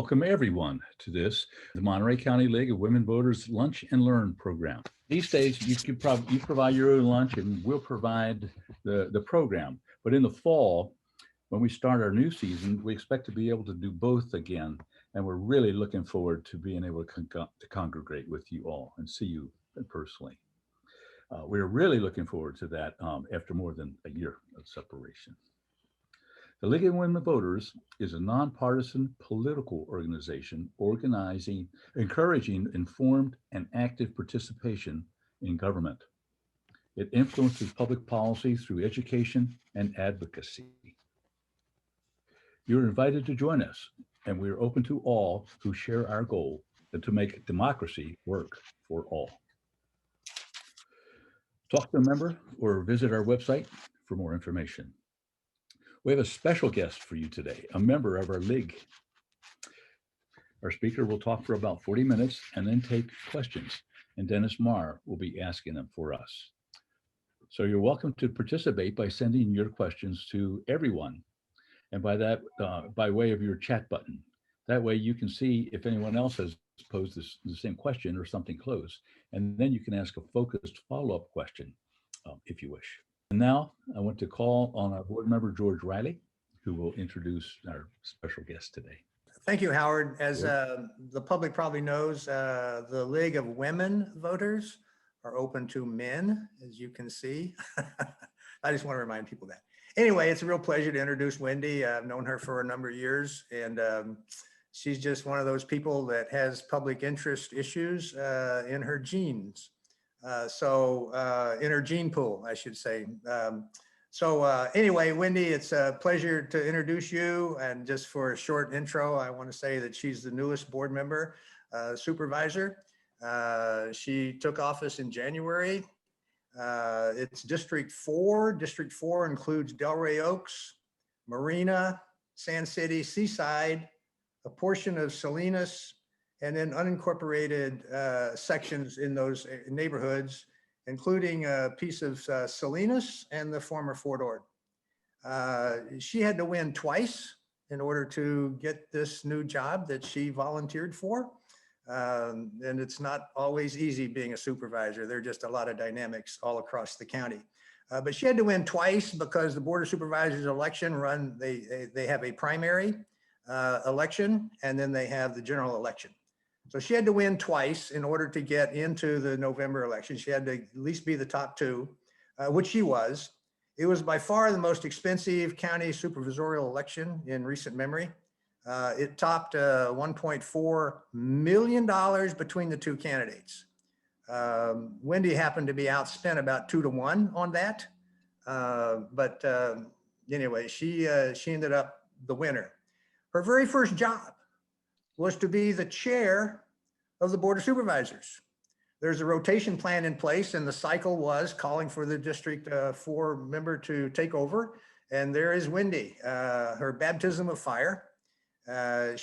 welcome everyone to the Monterey County League of Women Voters Lunch and Learn program. These days, you provide your own lunch and we'll provide the program. But in the fall, when we start our new season, we expect to be able to do both again. And we're really looking forward to being able to congregate with you all and see you personally. We're really looking forward to that after more than a year of separation. The League of Women Voters is a nonpartisan political organization encouraging informed and active participation in government. It influences public policy through education and advocacy. You're invited to join us, and we are open to all who share our goal to make democracy work for all. Talk to a member or visit our website for more information. We have a special guest for you today, a member of our league. Our speaker will talk for about 40 minutes and then take questions, and Dennis Marr will be asking them for us. So you're welcome to participate by sending your questions to everyone, and by that, by way of your chat button. That way you can see if anyone else has posed the same question or something close, and then you can ask a focused follow-up question if you wish. And now I want to call on our board member, George Riley, who will introduce our special guest today. Thank you, Howard. As the public probably knows, the League of Women Voters are open to men, as you can see. I just want to remind people that. Anyway, it's a real pleasure to introduce Wendy. I've known her for a number of years, and she's just one of those people that has public interest issues in her genes. In her gene pool, I should say. Anyway, Wendy, it's a pleasure to introduce you. And just for a short intro, I want to say that she's the newest board member, supervisor. She took office in January. It's District 4. District 4 includes Delray Oaks, Marina, Sand City, Seaside, a portion of Salinas, and then unincorporated sections in those neighborhoods, including a piece of Salinas and the former Fort Ord. She had to win twice in order to get this new job that she volunteered for. And it's not always easy being a supervisor. There are just a lot of dynamics all across the county. But she had to win twice because the Board of Supervisors election they have a primary election, and then they have the general election. So she had to win twice in order to get into the November election. She had to at least be the top two, which she was. It was by far the most expensive county supervisorial election in recent memory. It topped $1.4 million between the two candidates. Wendy happened to be outspent about 2-to-1 on that. Anyway, she ended up the winner. Her very first job was to be the chair of the Board of Supervisors. There's a rotation plan in place, and the cycle was calling for the District 4 member to take over. And there is Wendy, her baptism of fire. I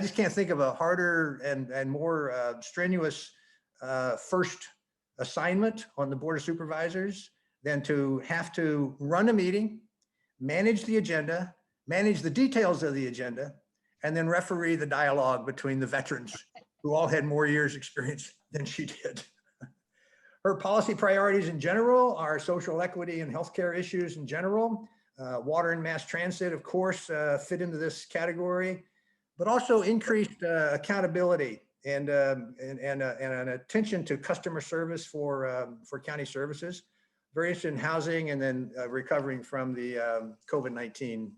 just can't think of a harder and more strenuous first assignment on the Board of Supervisors than to have to run a meeting, manage the agenda, manage the details of the agenda, and then referee the dialogue between the veterans who all had more years experience than she did. Her policy priorities in general are social equity and healthcare issues in general. Water and mass transit, of course, fit into this category, but also increased accountability and an attention to customer service for county services. Very interested in housing, and then recovering from the COVID-19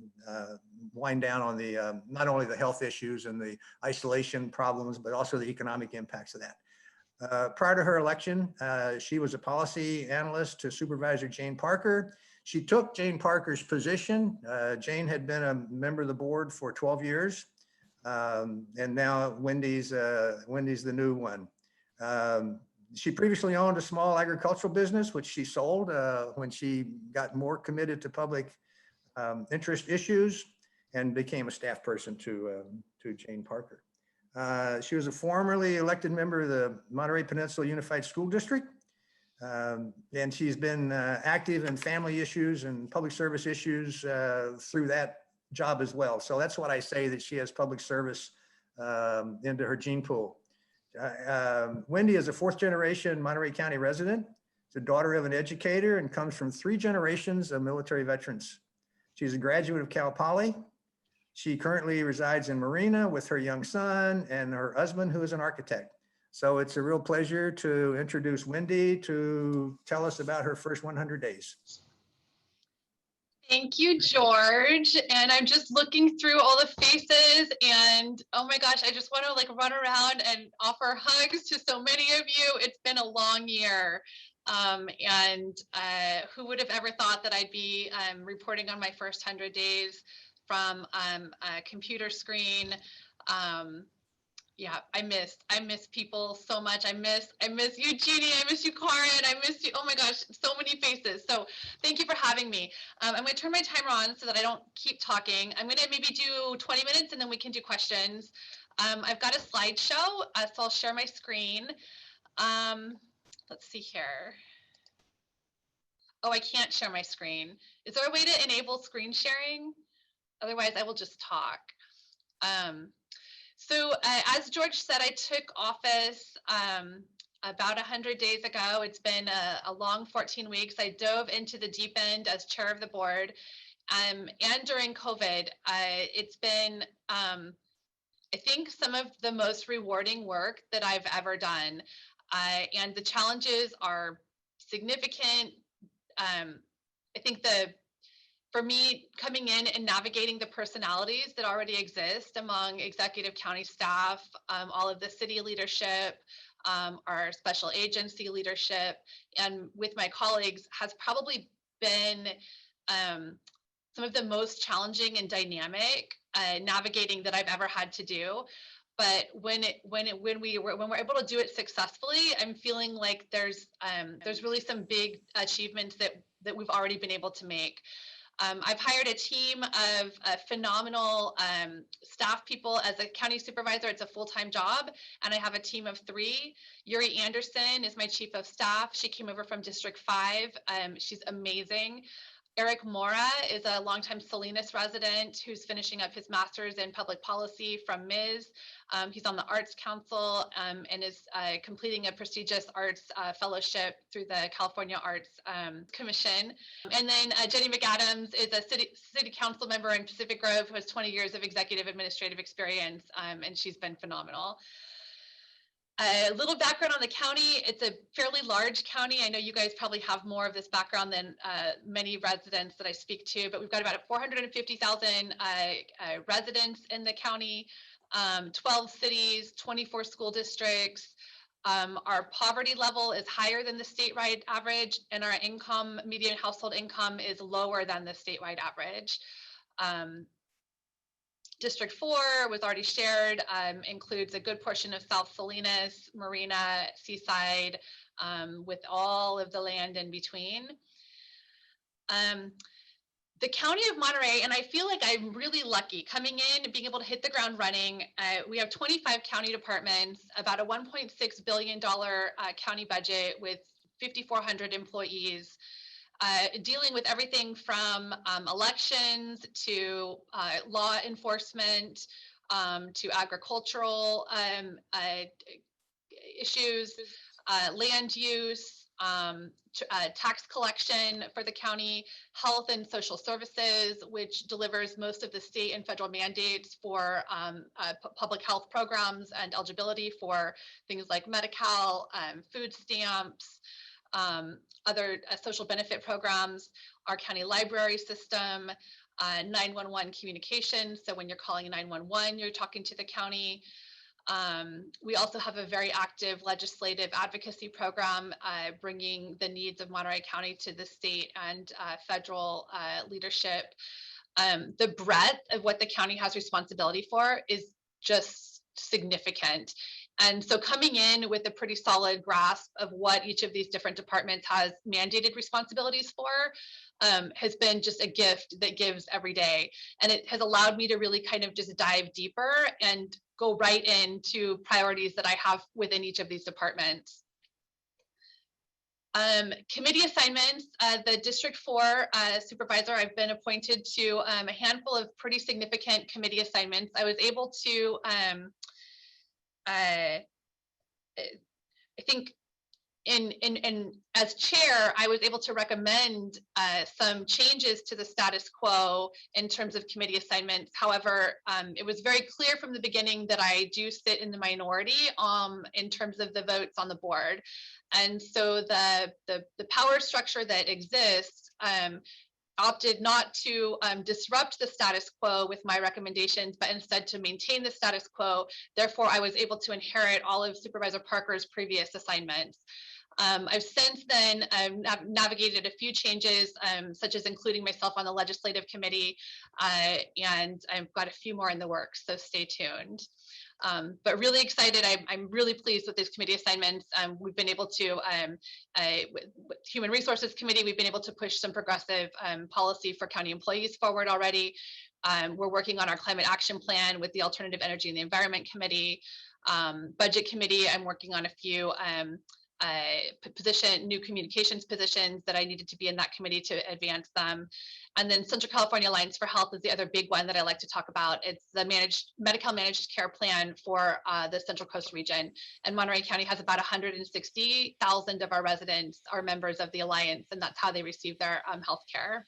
wind down on the not only the health issues and the isolation problems, but also the economic impacts of that. Prior to her election, she was a policy analyst to Supervisor Jane Parker. She took Jane Parker's position. Jane had been a member of the board for 12 years, and now Wendy's the new one. She previously owned a small agricultural business, which she sold when she got more committed to public interest issues and became a staff person to Jane Parker. She was a formerly elected member of the Monterey Peninsula Unified School District. And she's been active in family issues and public service issues through that job as well. So that's what I say, that she has public service into her gene pool. Wendy is a 4th generation Monterey County resident. She's the daughter of an educator and comes from 3 generations of military veterans. She's a graduate of Cal Poly. She currently resides in Marina with her young son and her husband, who is an architect. So it's a real pleasure to introduce Wendy to tell us about her first 100 days. Thank you, George. And I'm just looking through all the faces, and oh my gosh, I just want to like run around and offer hugs to so many of you. It's been a long year. Who would have ever thought that I'd be reporting on my first 100 days from a computer screen. Yeah, I miss people so much. I miss you, Jeannie. I miss you, Karin. I miss you. Oh my gosh, so many faces. So thank you for having me. I'm going to turn my timer on so that I don't keep talking. I'm going to maybe do 20 minutes and then we can do questions. I've got a slideshow, so I'll share my screen. Let's see here. Oh, I can't share my screen. Is there a way to enable screen sharing? Otherwise, I will just talk. So as George said, I took office about 100 days ago. It's been a long 14 weeks. I dove into the deep end as chair of the board. And during COVID, it's been, I think, some of the most rewarding work that I've ever done. And the challenges are significant. I think for me, coming in and navigating the personalities that already exist among executive county staff, all of the city leadership, our special agency leadership, and with my colleagues has probably been some of the most challenging and dynamic navigating that I've ever had to do. But when we're able to do it successfully, I'm feeling like there's really some big achievements that we've already been able to make. I've hired a team of phenomenal staff people. As a county supervisor, it's a full-time job, and I have a team of 3. Yuri Anderson is my chief of staff. She came over from District 5. She's amazing. Eric Mora is a longtime Salinas resident who's finishing up his master's in public policy from MIS. He's on the Arts Council and is completing a prestigious arts fellowship through the California Arts Commission. And then Jenny McAdams is a city council member in Pacific Grove who has 20 years of executive administrative experience, and she's been phenomenal. A little background on the county. It's a fairly large county. I know you guys probably have more of this background than many residents that I speak to, but we've got about 450,000 residents in the county, 12 cities, 24 school districts. Our poverty level is higher than the statewide average, and our income, median household income, is lower than the statewide average. District 4 was already shared, includes a good portion of South Salinas, Marina, Seaside, with all of the land in between. The County of Monterey, and I feel like I'm really lucky coming in and being able to hit the ground running. We have 25 county departments, about a $1.6 billion county budget with 5,400 employees. Dealing with everything from elections to law enforcement to agricultural issues, land use, tax collection for the county, health and social services, which delivers most of the state and federal mandates for public health programs and eligibility for things like Medi-Cal, food stamps, other social benefit programs, our county library system, 911 communications. So when you're calling 911, you're talking to the county. We also have a very active legislative advocacy program, bringing the needs of Monterey County to the state and federal leadership. The breadth of what the county has responsibility for is just significant. And so coming in with a pretty solid grasp of what each of these different departments has mandated responsibilities for has been just a gift that gives every day. And it has allowed me to really kind of just dive deeper and go right into priorities that I have within each of these departments. Committee assignments, the District 4 supervisor, I've been appointed to a handful of pretty significant committee assignments. I was able to, I think in as chair, I was able to recommend some changes to the status quo in terms of committee assignments. However, it was very clear from the beginning that I do sit in the minority in terms of the votes on the board. And so the power structure that exists opted not to disrupt the status quo with my recommendations, but instead to maintain the status quo. Therefore, I was able to inherit all of Supervisor Parker's previous assignments. I've since then navigated a few changes, such as including myself on the legislative committee, and I've got a few more in the works, so stay tuned. But really excited. I'm really pleased with these committee assignments. We've been able to, with Human Resources Committee, we've been able to push some progressive policy for county employees forward already. We're working on our climate action plan with the Alternative Energy and the Environment Committee. Budget Committee, I'm working on a few new communications positions that I needed to be in that committee to advance them. And then Central California Alliance for Health is the other big one that I like to talk about. It's the Medi-Cal managed care plan for the Central Coast region. And Monterey County has about 160,000 of our residents are members of the Alliance, and that's how they receive their health care.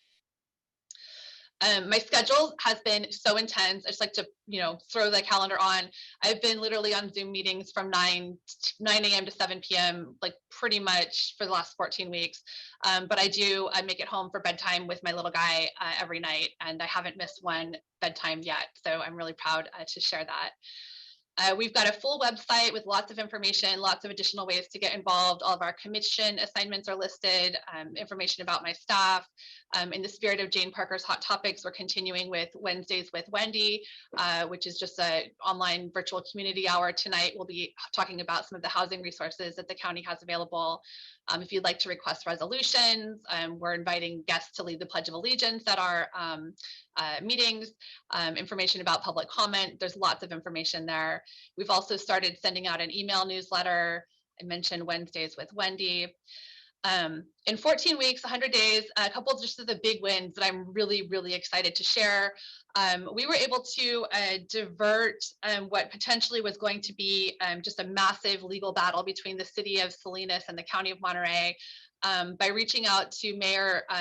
My schedule has been so intense. I just like to, throw the calendar on. I've been literally on Zoom meetings from 9 a.m. to 7 p.m. like pretty much for the last 14 weeks. But I make it home for bedtime with my little guy every night, and I haven't missed one bedtime yet. So I'm really proud to share that. We've got a full website with lots of information, lots of additional ways to get involved. All of our commission assignments are listed, information about my staff. In the spirit of Jane Parker's Hot Topics, we're continuing with Wednesdays with Wendy, which is just an online virtual community hour. Tonight, we'll be talking about some of the housing resources that the county has available. If you'd like to request resolutions, we're inviting guests to lead the Pledge of Allegiance at our meetings, information about public comment. There's lots of information there. We've also started sending out an email newsletter. I mentioned Wednesdays with Wendy. In 14 weeks, 100 days, a couple of just of the big wins that I'm really, really excited to share. We were able to divert what potentially was going to be just a massive legal battle between the city of Salinas and the county of Monterey by reaching out to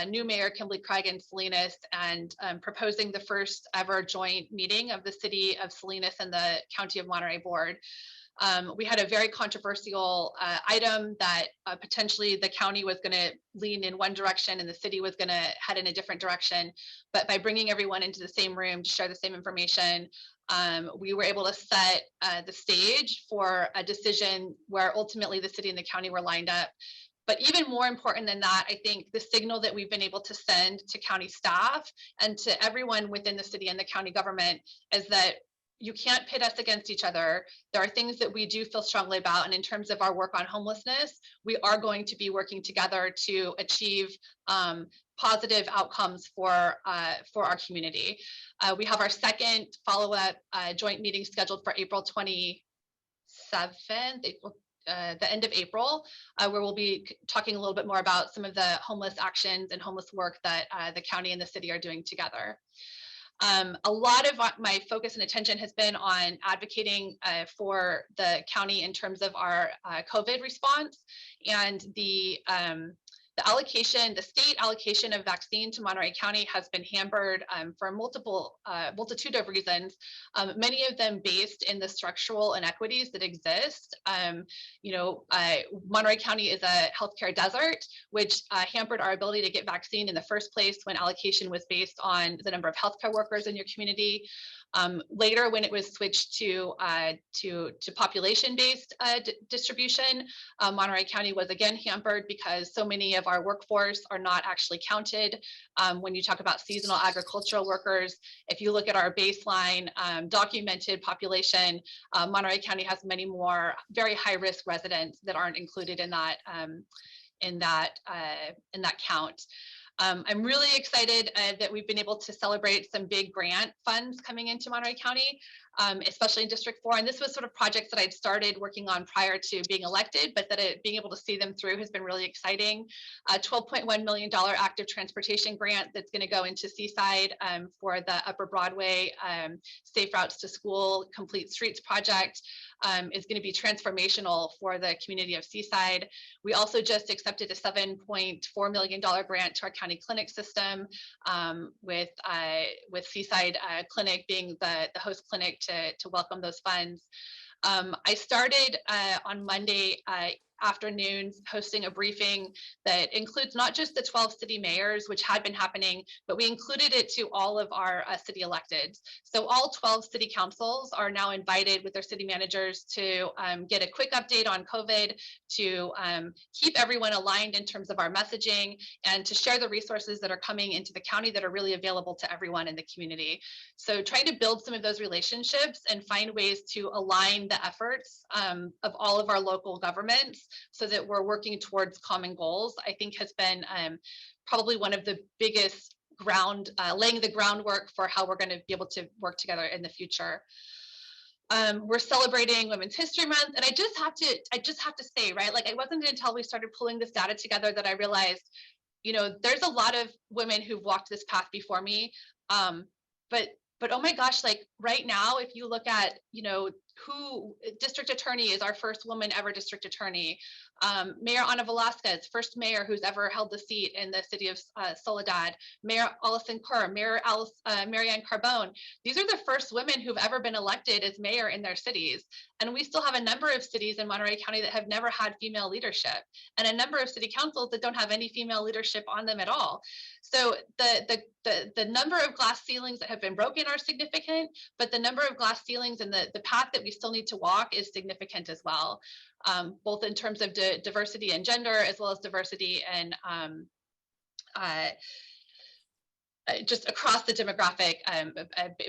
new Mayor Kimberly Craig in Salinas and proposing the first ever joint meeting of the city of Salinas and the county of Monterey board. We had a very controversial item that potentially the county was going to lean in one direction and the city was going to head in a different direction. But by bringing everyone into the same room to share the same information, we were able to set the stage for a decision where ultimately the city and the county were lined up. But even more important than that, I think the signal that we've been able to send to county staff and to everyone within the city and the county government is that you can't pit us against each other. There are things that we do feel strongly about. And in terms of our work on homelessness, we are going to be working together to achieve positive outcomes for our community. We have our second follow-up joint meeting scheduled for April 27th, the end of April, where we'll be talking a little bit more about some of the homeless actions and homeless work that the county and the city are doing together. A lot of my focus and attention has been on advocating for the county in terms of our COVID response and the state allocation of vaccine to Monterey County has been hampered for a multitude of reasons, many of them based in the structural inequities that exist. Monterey County is a healthcare desert, which hampered our ability to get vaccine in the first place when allocation was based on the number of healthcare workers in your community. Later, when it was switched to population-based distribution, Monterey County was again hampered because so many of our workforce are not actually counted. When you talk about seasonal agricultural workers, if you look at our baseline documented population, Monterey County has many more very high-risk residents that aren't included in that count. I'm really excited that we've been able to celebrate some big grant funds coming into Monterey County. especially in District 4. And this was sort of projects that I'd started working on prior to being elected, but that being able to see them through has been really exciting. A $12.1 million active transportation grant that's going to go into Seaside for the Upper Broadway Safe Routes to School Complete Streets project is going to be transformational for the community of Seaside. We also just accepted a $7.4 million grant to our county clinic system, with Seaside Clinic being the host clinic to welcome those funds. I started on Monday afternoons hosting a briefing that includes not just the 12 city mayors, which had been happening, but we included it to all of our city electeds. So all 12 city councils are now invited with their city managers to get a quick update on COVID, to keep everyone aligned in terms of our messaging, and to share the resources that are coming into the county that are really available to everyone in the community. So trying to build some of those relationships and find ways to align the efforts of all of our local governments so that we're working towards common goals, I think has been probably one of the biggest laying the groundwork for how we're going to be able to work together in the future. We're celebrating Women's History Month, and I just have to say, right, like, it wasn't until we started pulling this data together that I realized, you know, there's a lot of women who've walked this path before me, but oh my gosh, like right now, if you look at, you know, who district attorney is our first woman ever district attorney. Mayor Ana Velasquez, first mayor who's ever held the seat in the city of Soledad. Mayor Allison Kerr, Mayor Marianne Carbone. These are the first women who've ever been elected as mayor in their cities. And we still have a number of cities in Monterey County that have never had female leadership, and a number of city councils that don't have any female leadership on them at all. So the number of glass ceilings that have been broken are significant, but the number of glass ceilings and the path that we still need to walk is significant as well, both in terms of diversity and gender, as well as diversity and just across the demographic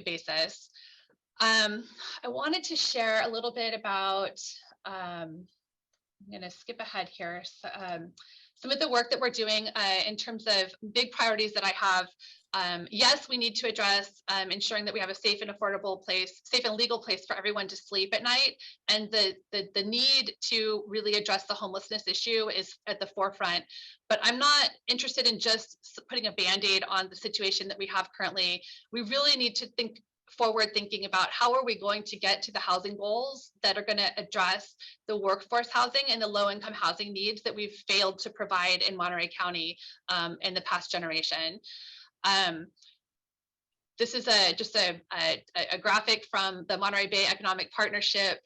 basis. I wanted to share a little bit about, I'm going to skip ahead here. So, some of the work that we're doing in terms of big priorities that I have. Yes, we need to address ensuring that we have a safe and affordable place, safe and legal place for everyone to sleep at night. And the need to really address the homelessness issue is at the forefront. But I'm not interested in just putting a Band-Aid on the situation that we have currently. We really need to think forward thinking about how are we going to get to the housing goals that are going to address the workforce housing and the low income housing needs that we've failed to provide in Monterey County in the past generation. This is just a graphic from the Monterey Bay Economic Partnership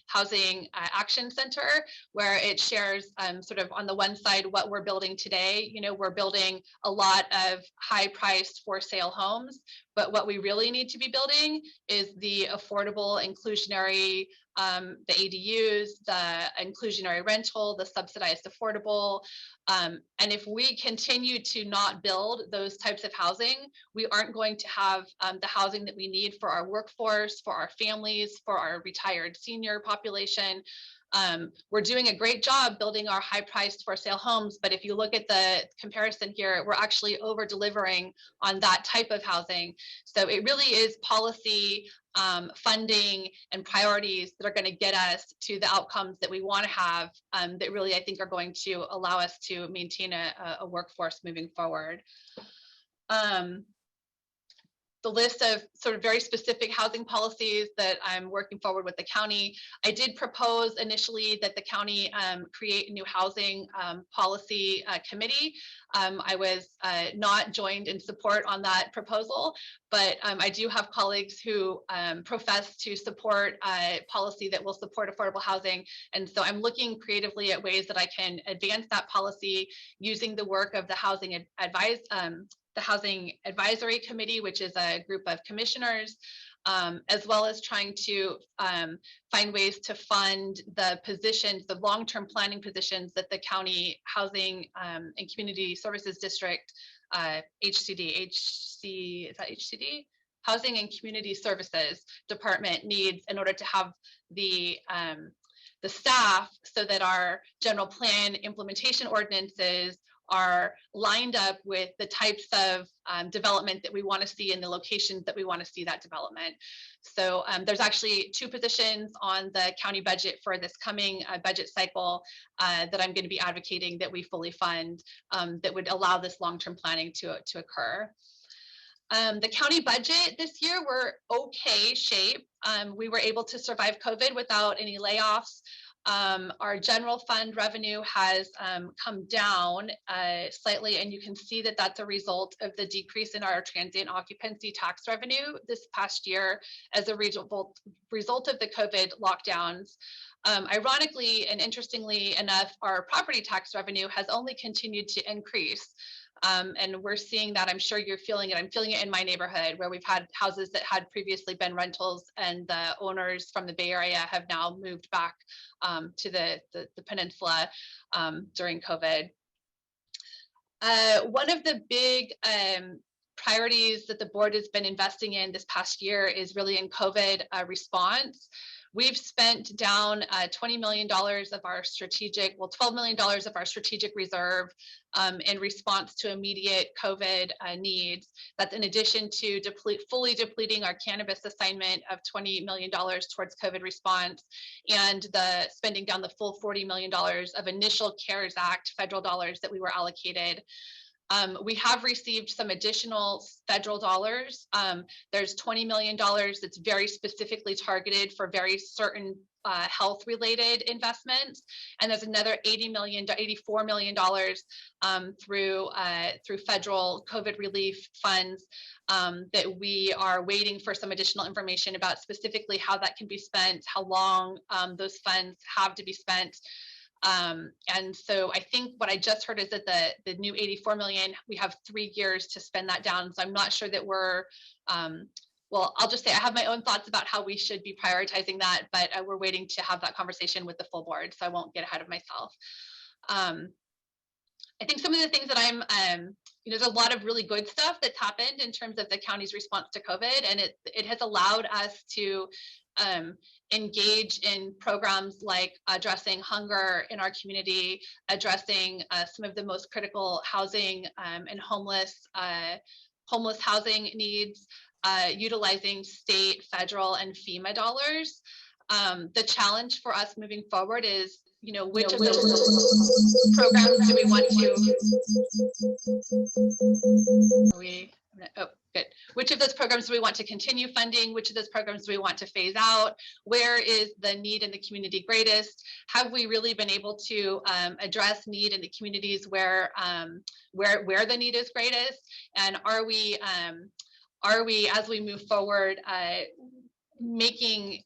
Housing Action Center, where it shares sort of on the one side what we're building today. You know, we're building a lot of high-priced for-sale homes, but what we really need to be building is the affordable, inclusionary, the ADUs, the inclusionary rental, the subsidized affordable. And if we continue to not build those types of housing, we aren't going to have the housing that we need for our workforce, for our families, for our retired senior population. We're doing a great job building our high-priced for-sale homes, but if you look at the comparison here, we're actually over-delivering on that type of housing. So it really is policy, funding, and priorities that are going to get us to the outcomes that we want to have, that really, I think, are going to allow us to maintain a workforce moving forward. The list of sort of very specific housing policies that I'm working forward with the county. I did propose initially that the county create a new housing policy committee. I was not joined in support on that proposal, but I do have colleagues who profess to support policy that will support affordable housing. And so I'm looking creatively at ways that I can advance that policy using the work of the Housing Advisory Committee, which is a group of commissioners, as well as trying to find ways to fund the positions, the long-term planning positions that the County Housing and Community Services District, HCD, is that HCD? Housing and Community Services Department needs in order to have the staff so that our general plan implementation ordinances are lined up with the types of development that we want to see in the locations that we want to see that development. So there's actually 2 positions on the county budget for this coming budget cycle that I'm going to be advocating that we fully fund, that would allow this long-term planning to occur. The county budget this year, we're okay shape. We were able to survive COVID without any layoffs. Our general fund revenue has come down slightly, and you can see that that's a result of the decrease in our transient occupancy tax revenue this past year as a result of the COVID lockdowns. Ironically and interestingly enough, our property tax revenue has only continued to increase. And we're seeing that. I'm sure you're feeling it. I'm feeling it in my neighborhood where we've had houses that had previously been rentals, and the owners from the Bay Area have now moved back to the peninsula during COVID. One of the big priorities that the board has been investing in this past year is really in COVID response. We've spent down $20 million of our strategic, well, $12 million of our strategic reserve in response to immediate COVID needs. That's in addition to fully depleting our cannabis assignment of $20 million towards COVID response, and the spending down the full $40 million of initial CARES Act federal dollars that we were allocated. We have received some additional federal dollars. There's $20 million that's very specifically targeted for very certain health-related investments, and there's another $84 million through federal COVID relief funds that we are waiting for some additional information about, specifically how that can be spent, how long those funds have to be spent. And so I think what I just heard is that the new 84 million, we have 3 years to spend that down. So I'm not sure that we're, well, I'll just say I have my own thoughts about how we should be prioritizing that, but we're waiting to have that conversation with the full board, so I won't get ahead of myself. I think some of the things that I'm, there's a lot of really good stuff that's happened in terms of the county's response to COVID, and it has allowed us to engage in programs like addressing hunger in our community, addressing some of the most critical housing and homeless housing needs, utilizing state, federal, and FEMA dollars. The challenge for us moving forward is, which of those programs do we want to, good. Which of those programs do we want to continue funding? Which of those programs do we want to phase out? Where is the need in the community greatest? Have we really been able to address need in the communities where the need is greatest? And are we, as we move forward, making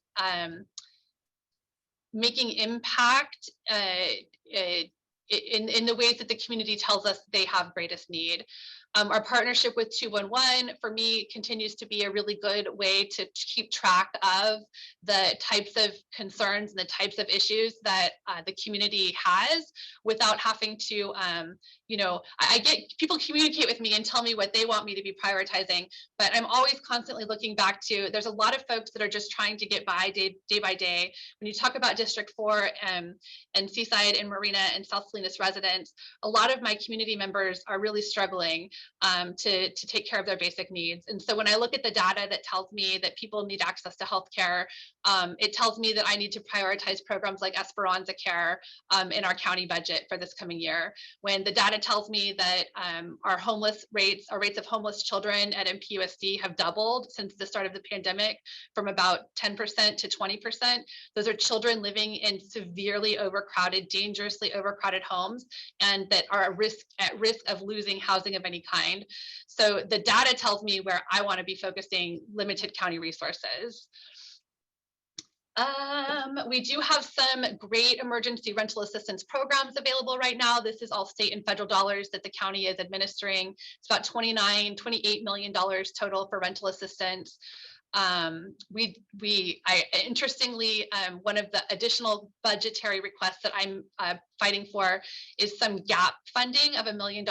impact in the ways that the community tells us they have greatest need? Our partnership with 211 for me continues to be a really good way to keep track of the types of concerns and the types of issues that the community has, without having to, I get people communicate with me and tell me what they want me to be prioritizing, but I'm always constantly looking back to, there's a lot of folks that are just trying to get by day by day. When you talk about District 4 and Seaside and Marina and South Salinas residents, a lot of my community members are really struggling to take care of their basic needs. And so when I look at the data that tells me that people need access to healthcare, it tells me that I need to prioritize programs like Esperanza Care in our county budget for this coming year. When the data tells me that our rates of homeless children at MPUSD have doubled since the start of the pandemic, from about 10% to 20%. Those are children living in severely overcrowded, dangerously overcrowded homes, and that are at risk of losing housing of any kind. So the data tells me where I want to be focusing limited county resources. We do have some great emergency rental assistance programs available right now. This is all state and federal dollars that the county is administering. It's about $28 million total for rental assistance. Interestingly, one of the additional budgetary requests that I'm fighting for is some gap funding of $1 million.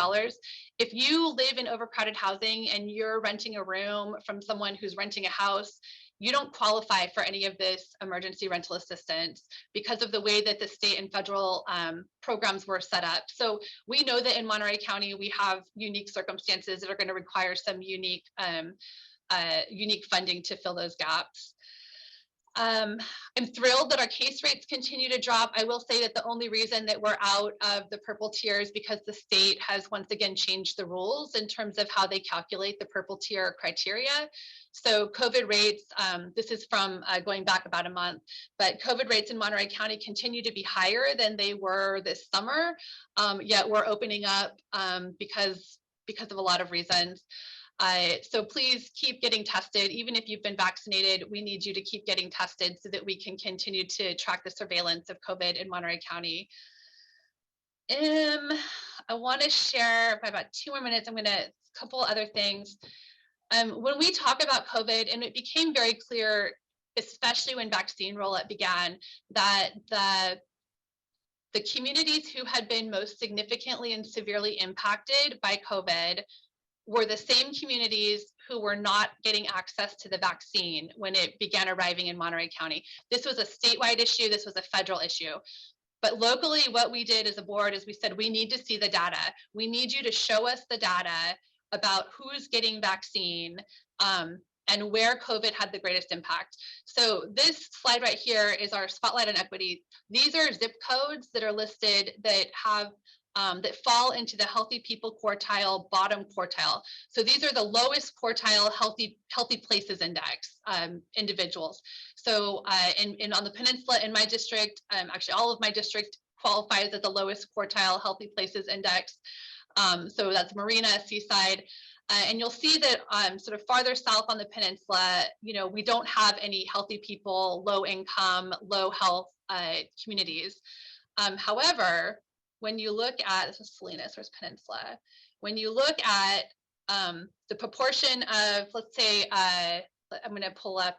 If you live in overcrowded housing and you're renting a room from someone who's renting a house, you don't qualify for any of this emergency rental assistance because of the way that the state and federal programs were set up. So we know that in Monterey County, we have unique circumstances that are going to require some unique unique funding to fill those gaps. I'm thrilled that our case rates continue to drop. I will say that the only reason that we're out of the purple tier is because the state has once again changed the rules in terms of how they calculate the purple tier criteria. So COVID rates, this is from going back about a month, but COVID rates in Monterey County continue to be higher than they were this summer, yet we're opening up because of a lot of reasons. So please keep getting tested. Even if you've been vaccinated, we need you to keep getting tested so that we can continue to track the surveillance of COVID in Monterey County. I want to share by about 2 more minutes. I'm going to a couple other things. When we talk about COVID, and it became very clear, especially when vaccine rollout began, that the communities who had been most significantly and severely impacted by COVID were the same communities who were not getting access to the vaccine when it began arriving in Monterey County. This was a statewide issue, this was a federal issue. But locally, what we did as a board is we said, we need to see the data. We need you to show us the data about who's getting vaccine and where COVID had the greatest impact. So this slide right here is our spotlight on equity. These are zip codes that are listed that have that fall into the healthy people quartile, bottom quartile. So these are the lowest quartile healthy places index individuals. So on the peninsula in my district, actually all of my district qualifies as the lowest quartile healthy places index. So that's Marina, Seaside. And you'll see that sort of farther south on the peninsula, we don't have any healthy people, low income, low health communities. However, when you look at, this is Salinas, where's Peninsula? When you look at the proportion of, let's say, I'm going to pull up,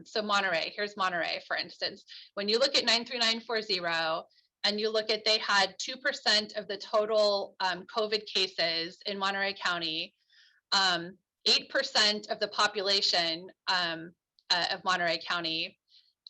so Monterey, here's Monterey, for instance. When you look at 93940 and you look at, they had 2% of the total COVID cases in Monterey County, 8% of the population of Monterey County,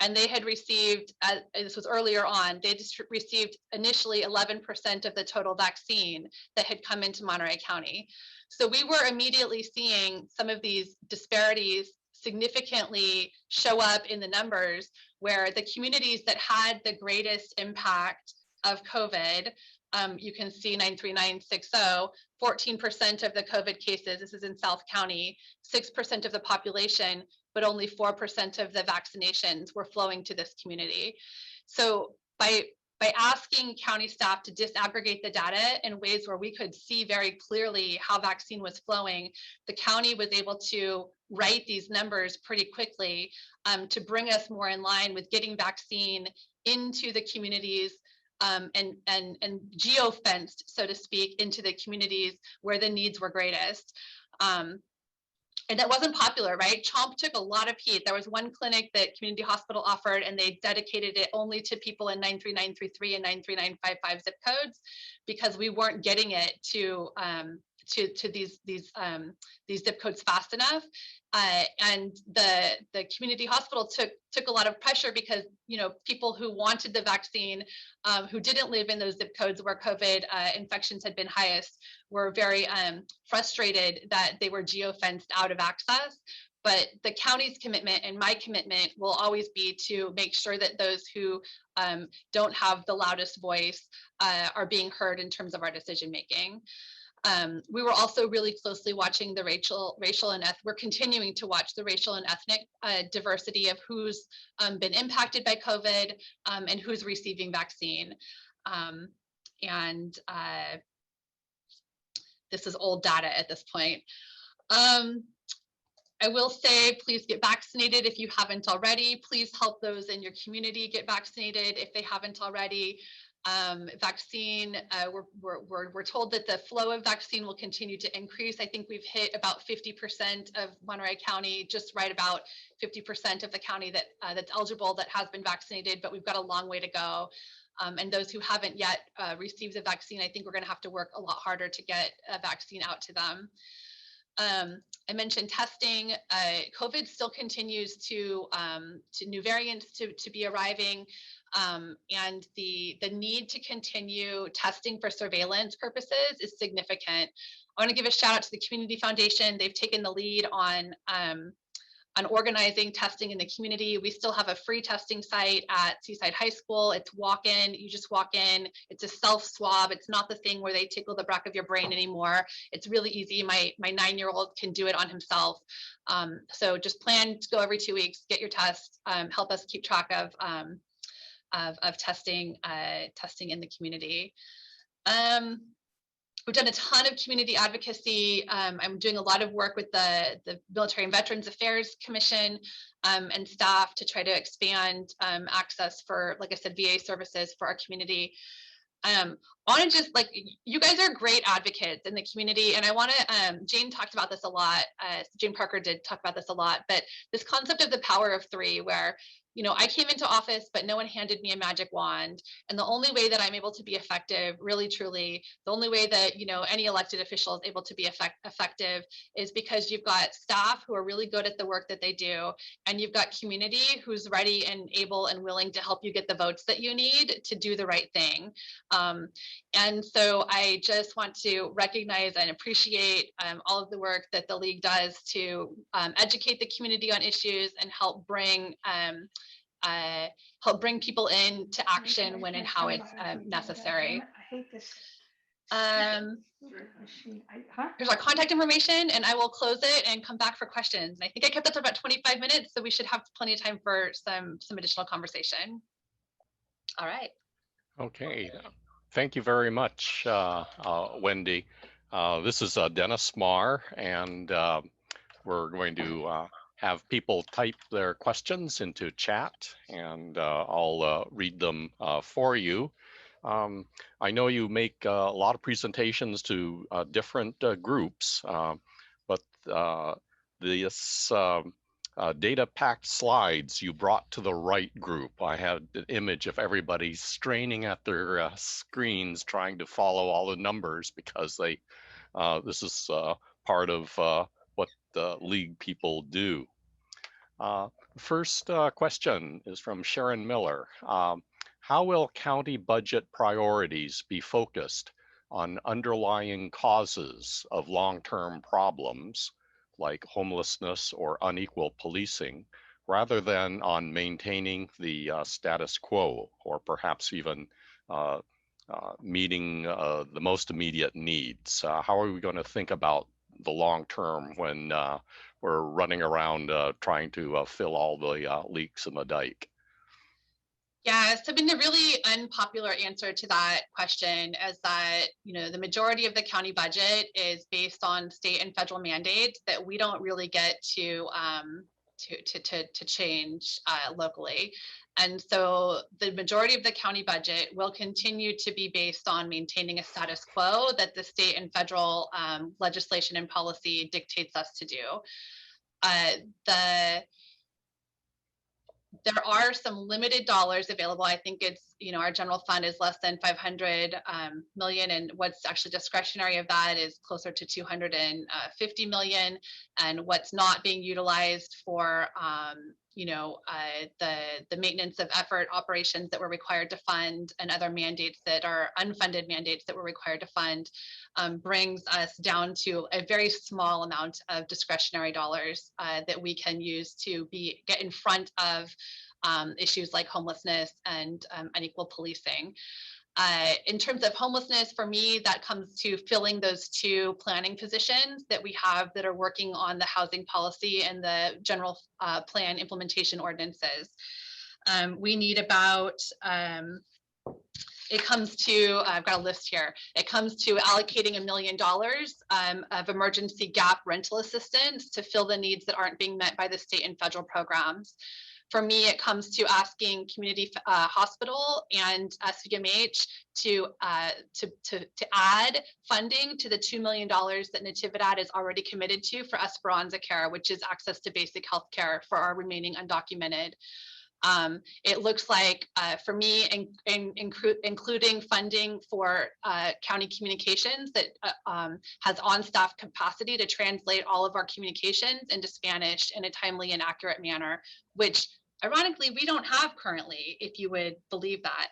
and they had received, this was earlier on, they just received initially 11% of the total vaccine that had come into Monterey County. So we were immediately seeing some of these disparities significantly show up in the numbers, where the communities that had the greatest impact of COVID, you can see 93960, 14% of the COVID cases, this is in South County, 6% of the population, but only 4% of the vaccinations were flowing to this community. So by asking county staff to disaggregate the data in ways where we could see very clearly how vaccine was flowing, the county was able to write these numbers pretty quickly to bring us more in line with getting vaccine into the communities and geo-fenced, so to speak, into the communities where the needs were greatest. And that wasn't popular, right? CHOMP took a lot of heat. There was one clinic that Community Hospital offered, and they dedicated it only to people in 93933 and 93955 zip codes, because we weren't getting it to these zip codes fast enough. And the Community Hospital took a lot of pressure because people who wanted the vaccine, who didn't live in those zip codes where COVID infections had been highest, were very frustrated that they were geo-fenced out of access. But the county's commitment and my commitment will always be to make sure that those who don't have the loudest voice are being heard in terms of our decision making. We were also really closely watching the racial and ethnic. We're continuing to watch the racial and ethnic diversity of who's been impacted by COVID and who's receiving vaccine. This is old data at this point. I will say, please get vaccinated if you haven't already. Please help those in your community get vaccinated if they haven't already. Vaccine, we're told that the flow of vaccine will continue to increase. I think we've hit about 50% of Monterey County, just right about 50% of the county that's eligible that has been vaccinated, but we've got a long way to go. And those who haven't yet received the vaccine, I think we're going to have to work a lot harder to get a vaccine out to them. I mentioned testing. COVID still continues to new variants to be arriving. And the need to continue testing for surveillance purposes is significant. I want to give a shout out to the Community Foundation. They've taken the lead on organizing testing in the community. We still have a free testing site at Seaside High School. It's walk-in. You just walk in. It's a self-swab. It's not the thing where they tickle the back of your brain anymore. It's really easy. My 9-year-old can do it on himself. So just plan to go every 2 weeks, get your test, help us keep track of testing in the community. We've done a ton of community advocacy. I'm doing a lot of work with the Military and Veterans Affairs Commission and staff to try to expand access for, like I said, VA services for our community. I want to just, like, you guys are great advocates in the community, and I want to, Jane talked about this a lot. Jane Parker did talk about this a lot, but this concept of the power of three, where, you know, I came into office, but no one handed me a magic wand. And the only way that I'm able to be effective, really, truly, the only way that, you know, any elected official is able to be effective is because you've got staff who are really good at the work that they do. And you've got community who's ready and able and willing to help you get the votes that you need to do the right thing. And so I just want to recognize and appreciate all of the work that the League does to educate the community on issues and help bring people into action when and how it's necessary. I hate this. Here's our contact information, and I will close it and come back for questions. And I think I kept that to about 25 minutes, so we should have plenty of time for some additional conversation. All right. Okay. Thank you very much, Wendy. This is Dennis Marr, and we're going to have people type their questions into chat, and I'll read them for you. I know you make a lot of presentations to different groups, but this data-packed slides you brought to the right group. I had an image of everybody straining at their screens trying to follow all the numbers, because they this is part of what the League people do. First question is from Sharon Miller. How will county budget priorities be focused on underlying causes of long-term problems like homelessness or unequal policing, rather than on maintaining the status quo, or perhaps even meeting the most immediate needs? How are we going to think about the long term when we're running around trying to fill all the leaks in the dike? Yeah, so I mean, the really unpopular answer to that question is that, you know, the majority of the county budget is based on state and federal mandates that we don't really get to change locally. And so the majority of the county budget will continue to be based on maintaining a status quo that the state and federal legislation and policy dictates us to do. There are some limited dollars available. I think it's, you know, our general fund is less than 500 million, and what's actually discretionary of that is closer to 250 million. And what's not being utilized for, you know, the maintenance of effort operations that we're required to fund, and other mandates that are unfunded mandates that we're required to fund, brings us down to a very small amount of discretionary dollars that we can use to get in front of issues like homelessness and unequal policing. In terms of homelessness, for me, that comes to filling those two planning positions that we have that are working on the housing policy and the general plan implementation ordinances. We need about, it comes to, I've got a list here. It comes to allocating $1 million of emergency gap rental assistance to fill the needs that aren't being met by the state and federal programs. For me, it comes to asking Community Hospital and SVMH to add funding to the $2 million that Natividad is already committed to for Esperanza Care, which is access to basic health care for our remaining undocumented. It looks like, for me, including funding for county communications that has on-staff capacity to translate all of our communications into Spanish in a timely and accurate manner, which ironically, we don't have currently, if you would believe that.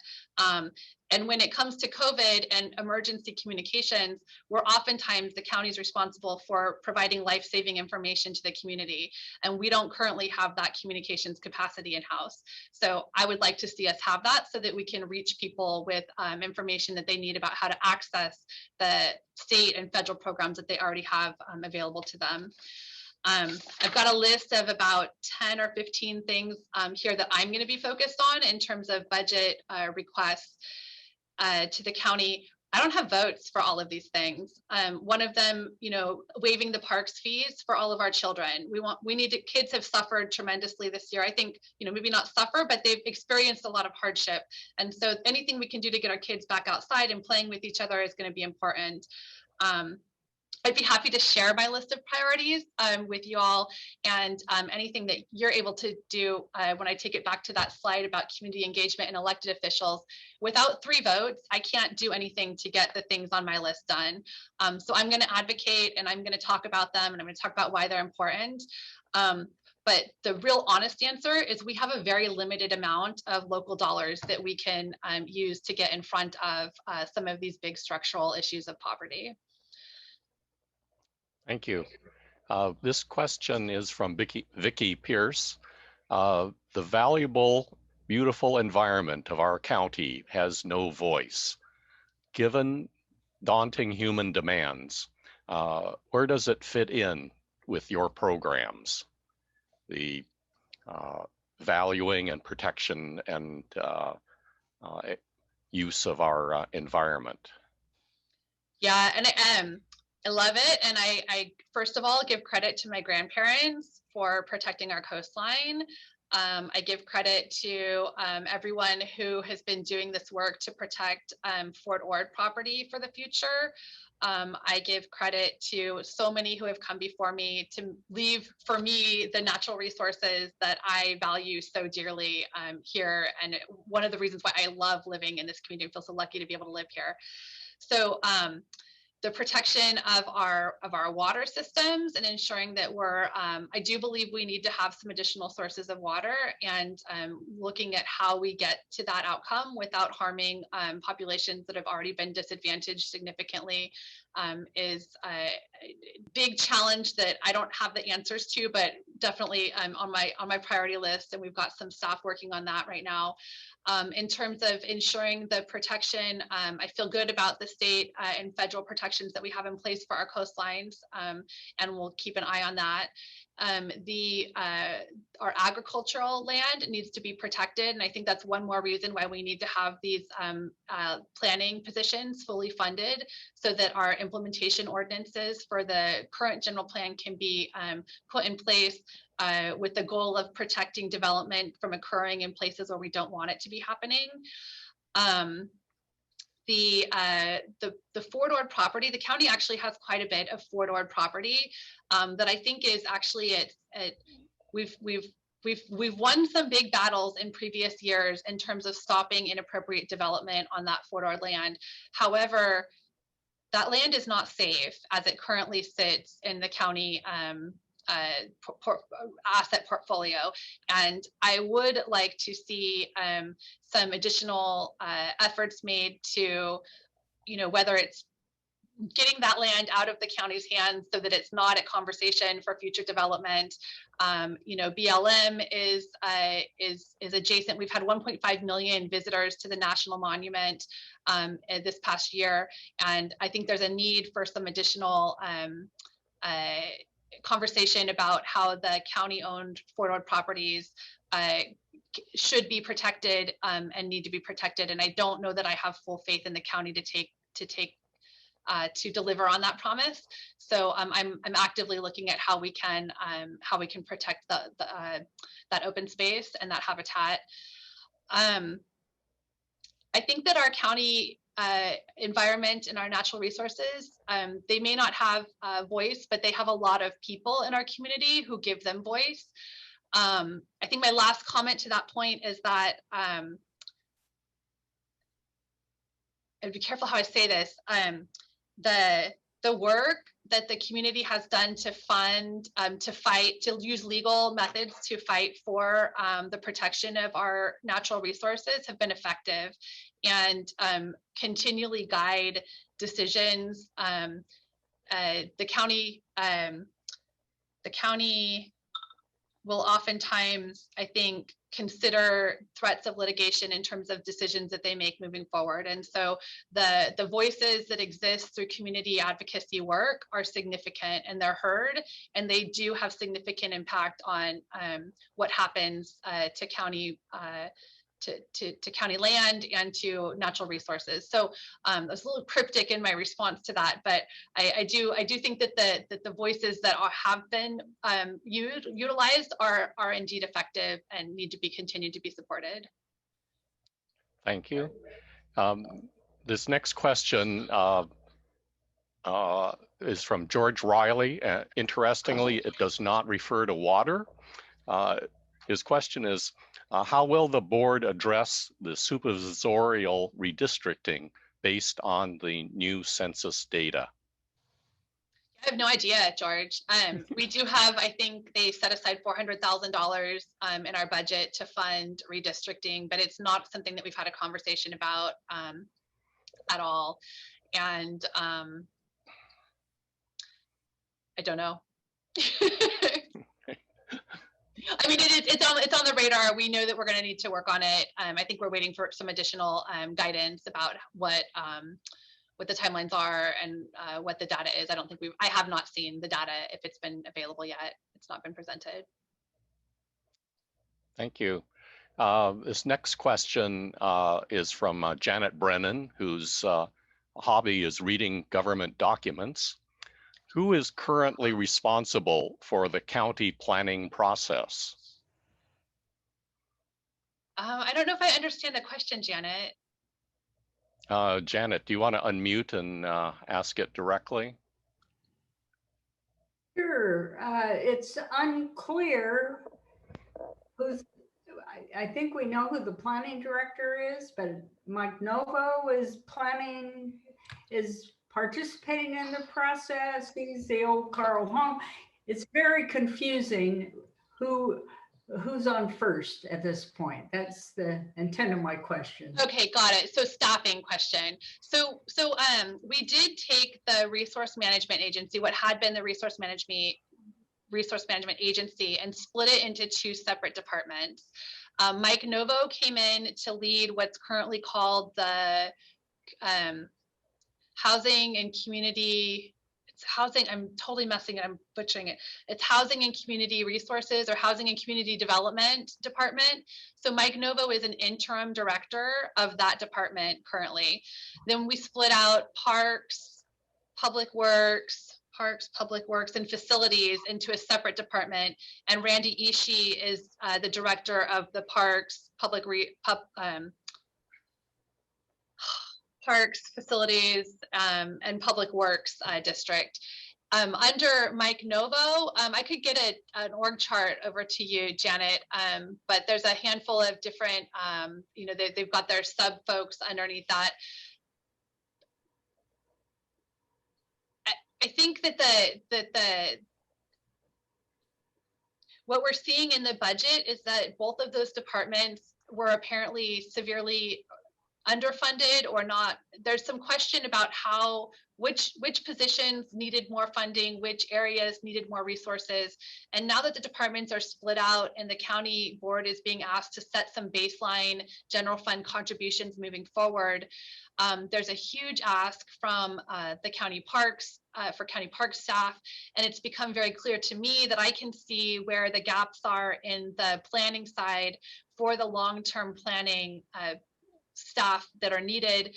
And when it comes to COVID and emergency communications, we're oftentimes the county's responsible for providing life-saving information to the community. And we don't currently have that communications capacity in-house. So I would like to see us have that so that we can reach people with information that they need about how to access the state and federal programs that they already have available to them. I've got a list of about 10 or 15 things here that I'm going to be focused on in terms of budget requests to the county. I don't have votes for all of these things. One of them, waiving the parks fees for all of our children. Kids have suffered tremendously this year. I think, maybe not suffer, but they've experienced a lot of hardship. And so anything we can do to get our kids back outside and playing with each other is going to be important. I'd be happy to share my list of priorities with you all, and anything that you're able to do when I take it back to that slide about community engagement and elected officials. Without 3 votes, I can't do anything to get the things on my list done. So I'm going to advocate, and I'm going to talk about them, and I'm going to talk about why they're important. But the real honest answer is we have a very limited amount of local dollars that we can use to get in front of some of these big structural issues of poverty. Thank you. This question is from Vicky Pierce. The valuable, beautiful environment of our county has no voice. Given daunting human demands, where does it fit in with your programs? The valuing and protection and use of our environment. Yeah, and I love it. And I first of all give credit to my grandparents for protecting our coastline. I give credit to everyone who has been doing this work to protect Fort Ord property for the future. I give credit to so many who have come before me to leave for me the natural resources that I value so dearly here. And one of the reasons why I love living in this community, I feel so lucky to be able to live here. So the protection of our water systems and ensuring that I do believe we need to have some additional sources of water, and looking at how we get to that outcome without harming populations that have already been disadvantaged significantly is a big challenge that I don't have the answers to, but definitely on my priority list, and we've got some staff working on that right now. In terms of ensuring the protection, I feel good about the state and federal protections that we have in place for our coastlines, and we'll keep an eye on that. Our agricultural land needs to be protected, and I think that's one more reason why we need to have these planning positions fully funded, so that our implementation ordinances for the current general plan can be put in place with the goal of protecting development from occurring in places where we don't want it to be happening. The Fort Ord property, the county actually has quite a bit of Fort Ord property that I think is actually we've won some big battles in previous years in terms of stopping inappropriate development on that Fort Ord land. However, that land is not safe as it currently sits in the county asset portfolio, and I would like to see some additional efforts made to, whether it's getting that land out of the county's hands so that it's not a conversation for future development. BLM is adjacent. We've had 1.5 million visitors to the National Monument this past year, and I think there's a need for some additional conversation about how the county-owned Fort Ord properties should be protected and need to be protected. And I don't know that I have full faith in the county to deliver on that promise. So I'm actively looking at how we can protect that open space and that habitat. I think that our county environment and our natural resources, they may not have a voice, but they have a lot of people in our community who give them voice. I think my last comment to that point is that I'd be careful how I say this. The work that the community has done to fund, to use legal methods to fight for the protection of our natural resources have been effective, and continually guide decisions. The county will oftentimes, I think, consider threats of litigation in terms of decisions that they make moving forward. And so the voices that exist through community advocacy work are significant, and they're heard, and they do have significant impact on what happens to county to county land and to natural resources. So I was a little cryptic in my response to that, but I do think that the voices that have been utilized are indeed effective and need to be continued to be supported. Thank you. This next question is from George Riley. Interestingly, it does not refer to water. His question is, how will the board address the supervisorial redistricting based on the new census data? I have no idea, George. We do have, I think they set aside $400,000 in our budget to fund redistricting, but it's not something that we've had a conversation about at all. And I don't know. I mean, it's on the radar. We know that we're going to need to work on it. I think we're waiting for some additional guidance about what the timelines are and what the data is. I have not seen the data if it's been available yet. It's not been presented. Thank you. This next question is from Janet Brennan, whose hobby is reading government documents. Who is currently responsible for the county planning process? I don't know if I understand the question, Janet. Janet, do you want to unmute and ask it directly? Sure. It's unclear who's, I think we know who the planning director is, but Mike Novo is participating in the process. He's the old Carl Home. It's very confusing who's on first at this point. That's the intent of my question. Okay, got it. So staffing question. So we did take the resource management agency, what had been the resource management agency, and split it into two separate departments. Mike Novo came in to lead what's currently called the Housing and Community, I'm totally messing it, I'm butchering it. It's Housing and Community Resources or Housing and Community Development Department. So Mike Novo is an interim director of that department currently. Then we split out Parks, Public Works, and Facilities into a separate department. And Randy Ishii is the director of the Parks, Parks, Facilities, and Public Works district. Under Mike Novo, I could get an org chart over to you, Janet, but there's a handful of different, they've got their sub folks underneath that. I think that what we're seeing in the budget is that both of those departments were apparently severely underfunded or not. There's some question about which positions needed more funding, which areas needed more resources. And now that the departments are split out and the county board is being asked to set some baseline general fund contributions moving forward, there's a huge ask from the county parks for county park staff. And it's become very clear to me that I can see where the gaps are in the planning side for the long-term planning staff that are needed.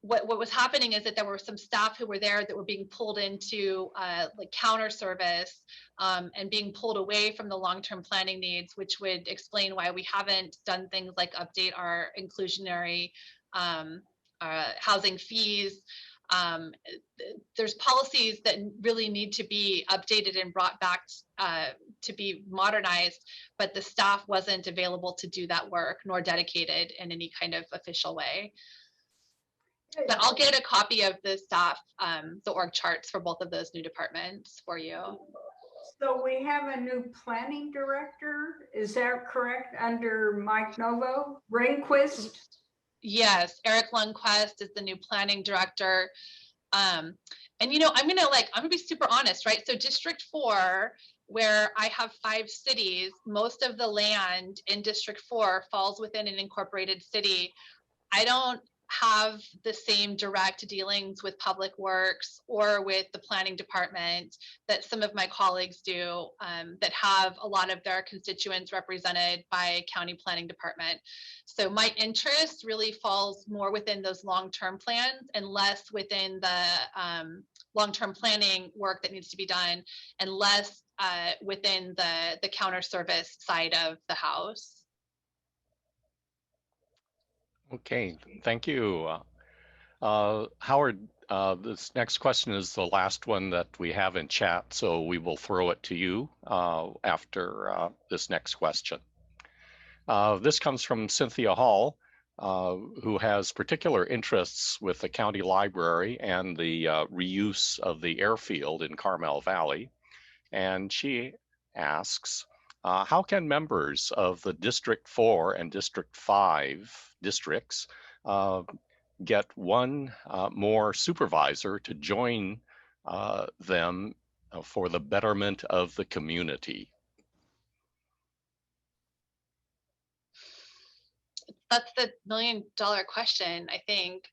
What was happening is that there were some staff who were there that were being pulled into like counter service and being pulled away from the long-term planning needs, which would explain why we haven't done things like update our inclusionary housing fees. There's policies that really need to be updated and brought back to be modernized, but the staff wasn't available to do that work nor dedicated in any kind of official way. But I'll get a copy of the staff, the org charts for both of those new departments for you. So we have a new planning director, is that correct, under Mike Novo? Rehnquist? Yes, Eric Lundquist is the new planning director. And I'm gonna be super honest, right? So District 4, where I have 5 cities, most of the land in District 4 falls within an incorporated city. I don't have the same direct dealings with public works or with the planning department that some of my colleagues do, that have a lot of their constituents represented by county planning department. So my interest really falls more within those long-term plans and less within the long-term planning work that needs to be done, and less within the counter service side of the house. Okay, thank you. Howard, this next question is the last one that we have in chat, so we will throw it to you after this next question. This comes from Cynthia Hall, who has particular interests with the county library and the reuse of the airfield in Carmel Valley. And she asks, how can members of the District 4 and District 5 districts get one more supervisor to join them for the betterment of the community? That's the $1 million question, I think.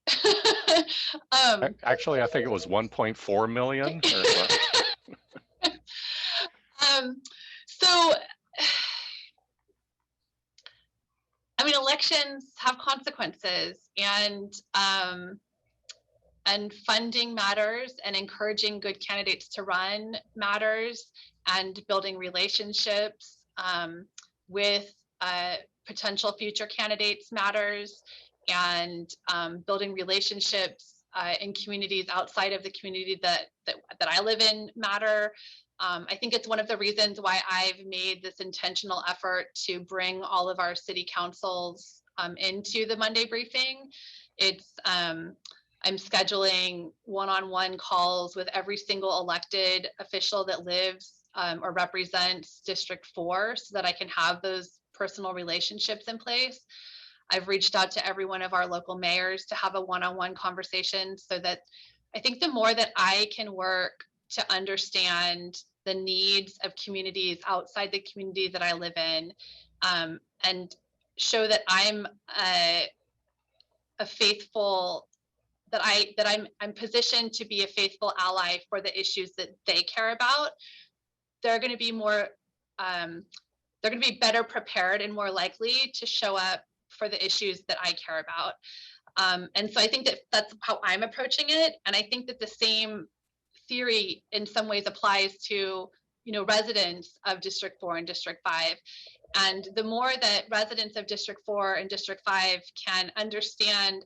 Actually, I think it was 1.4 million. So, I mean, elections have consequences, and funding matters, and encouraging good candidates to run matters, and building relationships with potential future candidates matters, and building relationships in communities outside of the community that I live in matter. I think it's one of the reasons why I've made this intentional effort to bring all of our city councils into the Monday briefing. It's I'm scheduling one-on-one calls with every single elected official that lives or represents District 4, so that I can have those personal relationships in place. I've reached out to every one of our local mayors to have a one-on-one conversation, so that I think the more that I can work to understand the needs of communities outside the community that I live in, and show that I'm a faithful, that I'm positioned to be a faithful ally for the issues that they care about, they're going to be more, they're going to be better prepared and more likely to show up for the issues that I care about. And so I think that that's how I'm approaching it. And I think that the same theory in some ways applies to, residents of District 4 and District 5. And the more that residents of District 4 and District 5 can understand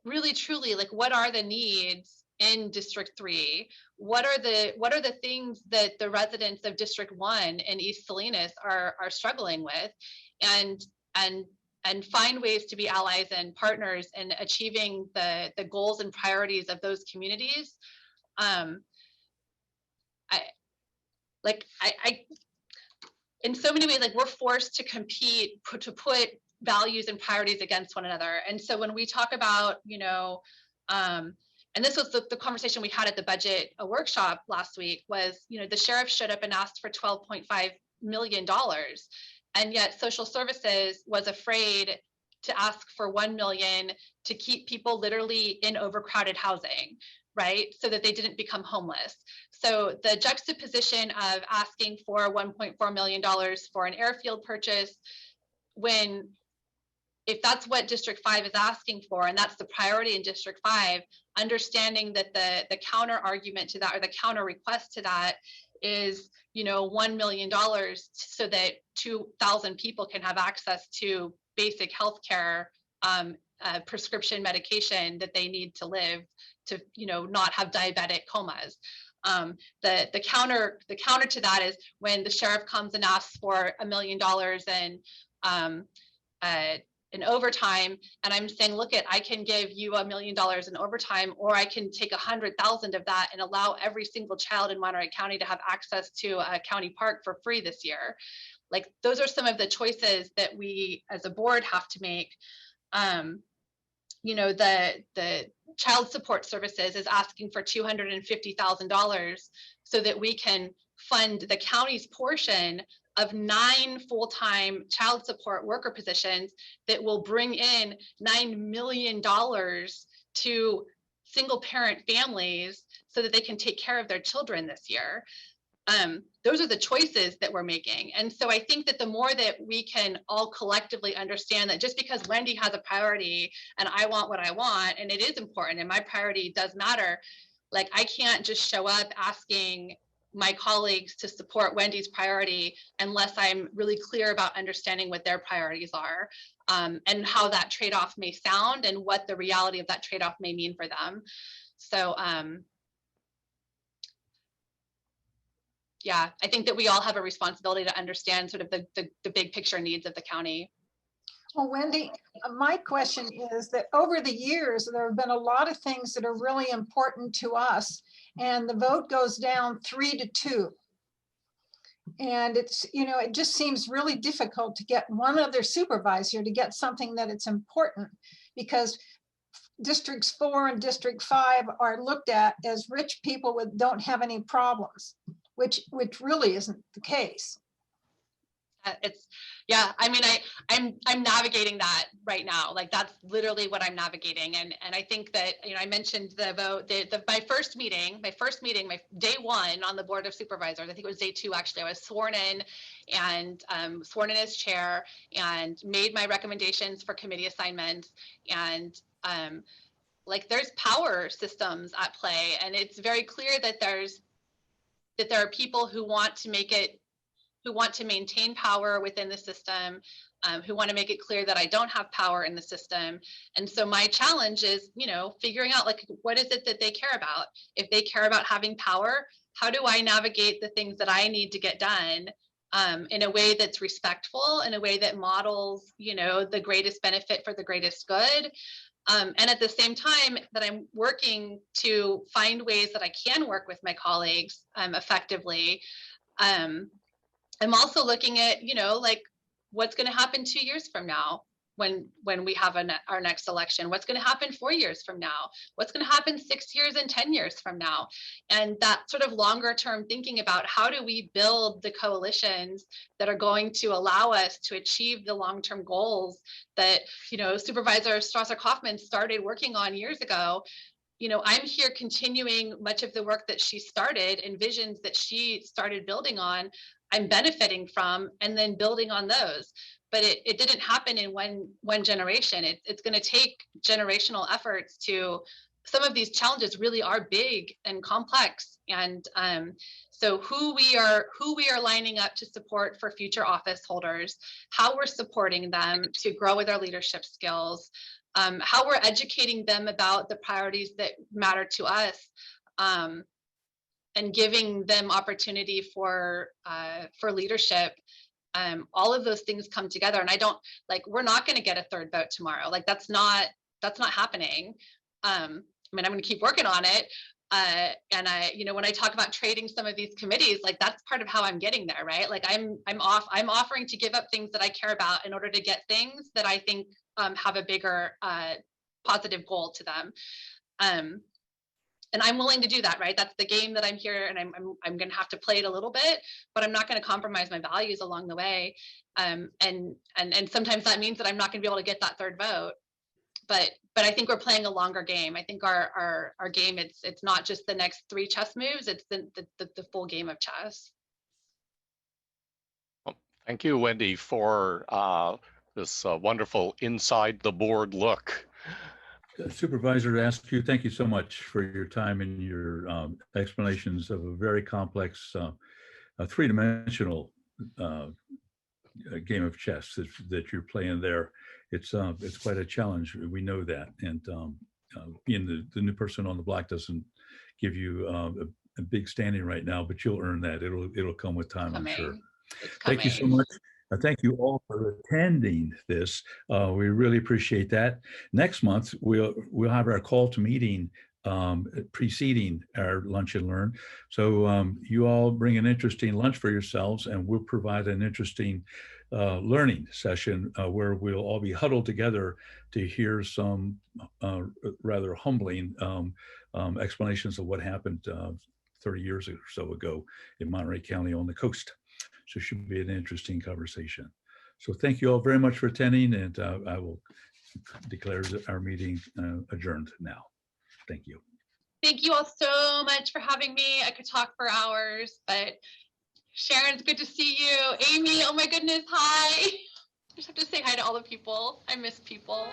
really truly, like, what are the needs in District 3, what are the things that the residents of District 1 in East Salinas are struggling with, and find ways to be allies and partners in achieving the goals and priorities of those communities. I in so many ways, like, we're forced to compete, to put values and priorities against one another. And so when we talk about, and this was the conversation we had at the budget workshop last week, was, the sheriff showed up and asked for $12.5 million. And yet social services was afraid to ask for 1 million to keep people literally in overcrowded housing, right? So that they didn't become homeless. So the juxtaposition of asking for $1.4 million for an airfield purchase, if that's what District 5 is asking for, and that's the priority in District 5, understanding that the counter argument to that, or the counter request to that, is $1 million so that 2,000 people can have access to basic health care, prescription medication that they need to live, to not have diabetic comas. The counter to that is when the sheriff comes and asks for $1 million and in overtime, and I'm saying, look, I can give you $1 million in overtime, or I can take 100,000 of that and allow every single child in Monterey County to have access to a county park for free this year. Like, those are some of the choices that we as a board have to make. You know, the child support services is asking for $250,000 so that we can fund the county's portion of 9 full-time child support worker positions that will bring in $9 million to single parent families so that they can take care of their children this year. Those are the choices that we're making. And so I think that the more that we can all collectively understand that just because Wendy has a priority and I want what I want, and it is important and my priority does matter, like, I can't just show up asking my colleagues to support Wendy's priority unless I'm really clear about understanding what their priorities are, and how that trade-off may sound and what the reality of that trade-off may mean for them. So yeah, I think that we all have a responsibility to understand sort of the big picture needs of the county. Well, Wendy, my question is that over the years, there have been a lot of things that are really important to us, and the vote goes down 3-2. And it's, you know, it just seems really difficult to get one other supervisor to get something that it's important, because districts 4 and district 5 are looked at as rich people with don't have any problems, which really isn't the case. It's, yeah, I mean, I'm navigating that right now. Like, that's literally what I'm navigating. And I think that, you know, I mentioned the vote, my first meeting, my day 1 on the Board of Supervisors, I think it was day 2, actually, I was sworn in as chair and made my recommendations for committee assignments. And like, there's power systems at play. And it's very clear that there are people who want to maintain power within the system, who want to make it clear that I don't have power in the system. And so my challenge is, you know, figuring out, like, what is it that they care about? If they care about having power, how do I navigate the things that I need to get done in a way that's respectful, in a way that models, you know, the greatest benefit for the greatest good? And at the same time that I'm working to find ways that I can work with my colleagues effectively, I'm also looking at, you know, like, what's going to happen 2 years from now when we have our next election? What's going to happen 4 years from now? What's going to happen 6 years and 10 years from now? And that sort of longer term thinking about how do we build the coalitions that are going to allow us to achieve the long-term goals that, you know, Supervisor Strasser-Kaufman started working on years ago. You know, I'm here continuing much of the work that she started and visions that she started building on. I'm benefiting from and then building on those. But it didn't happen in one generation. It's going to take generational efforts to, some of these challenges really are big and complex. And so who we are lining up to support for future office holders, how we're supporting them to grow with their leadership skills, how we're educating them about the priorities that matter to us, and giving them opportunity for leadership. All of those things come together, and I don't, like, we're not going to get a third vote tomorrow. Like, that's not happening. I mean, I'm going to keep working on it. And I, you know, when I talk about trading some of these committees, like, that's part of how I'm getting there, right? Like, I'm offering to give up things that I care about in order to get things that I think have a bigger positive goal to them. And I'm willing to do that, right? That's the game that I'm here, and I'm going to have to play it a little bit, but I'm not going to compromise my values along the way. And sometimes that means that I'm not going to be able to get that third vote. But I think we're playing a longer game. I think our game, it's not just the next 3 chess moves, it's the full game of chess. Well, thank you, Wendy, for this wonderful inside the board look. Supervisor Askew, thank you so much for your time and your explanations of a very complex, three-dimensional game of chess that you're playing there. It's quite a challenge. We know that, and being the new person on the block doesn't give you a big standing right now, but you'll earn that. It'll come with time, I'm sure. Thank you so much. Thank you all for attending this. We really appreciate that. Next month, we'll have our call to meeting preceding our lunch and learn. So you all bring an interesting lunch for yourselves, and we'll provide an interesting learning session where we'll all be huddled together to hear some rather humbling explanations of what happened 30 years or so ago in Monterey County on the coast. So it should be an interesting conversation. So thank you all very much for attending, and I will declare our meeting adjourned now. Thank you. Thank you all so much for having me. I could talk for hours, but Sharon, it's good to see you. Amy, oh my goodness, hi. I just have to say hi to all the people. I miss people.